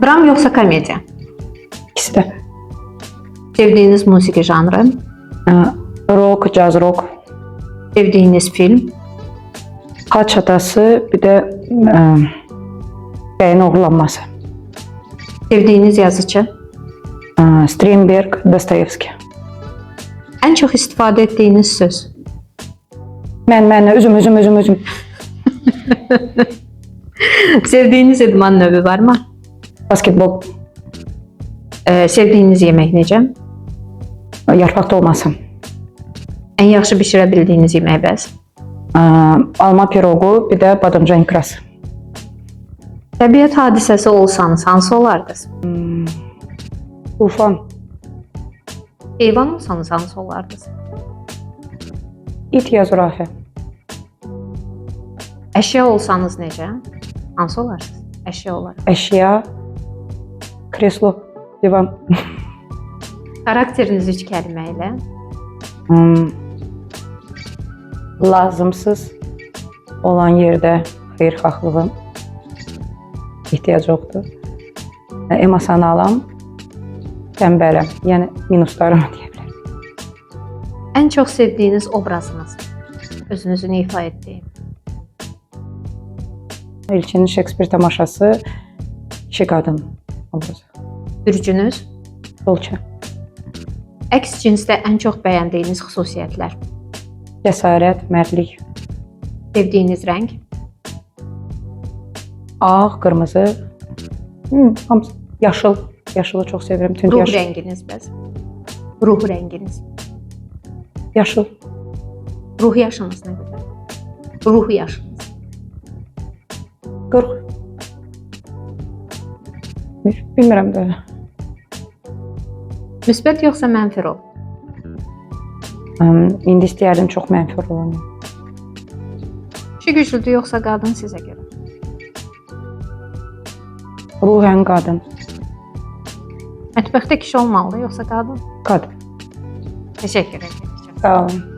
Dram yoxsa komediya? İkisi də. Sevdiyiniz musiqi janrı? Rock, caz rock. Sevdiyiniz film? Xaç atası, bir də bəyin oğurlanması. Sevdiyiniz yazıcı? Strindberg, Dostoyevski. Ən çox istifadə etdiyiniz söz? Mən, özüm. Sevdiyiniz idman növü varmı? Basketbol, Sevdiyiniz yemək necə? yarpaq dolması. Ən yaxşı bişirə bildiyiniz yemək bəs? Alma pirogu, bir də badımcan ikrası. Təbiət hadisəsi olsanız hansı olardınız? Tufan, Heyvan olsanız hansı olardınız? it ya zürafə. Əşya olsanız necə? Hansı olarsınız? Əşya olaraq. Əşya, kreslo, divan. Xarakteriniz 3 kəlmə ilə? Lazımsız olan yerdə xeyirxahlığın ehtiyac yoxdur. Emosionalam, tənbələm, yəni minuslarımı deyə bilərəm. Ən çox sevdiyiniz obrazınız? Özünüzü ifa etdiyin. İlkin Shakespeare tamaşası, iki qadın obrazı. Bürcünüz? Dolça, Əks cinsdə ən çox bəyəndiyiniz xüsusiyyətlər? cəsarət, mərdlik, Sevdiyiniz rəng? ağ, qırmızı, hamısı yaşıl. Yaşılı çox sevirəm, tünd Ruh yaşıl. rənginiz bəs? Ruh rənginiz. Yaşıl, Ruh yaşınız nə qədər? Ruh yaşınız. 40. Bilmirəm də. Müsbət yoxsa mənfi rol? İndi istəyərdim çox mənfi olanı. Kişi güclüdür yoxsa qadın sizə görə? Ruhən qadın, Mətbəxdə kişi olmalıdır yoxsa qadın? qadın. Təşəkkür edirəm. Sağ olun.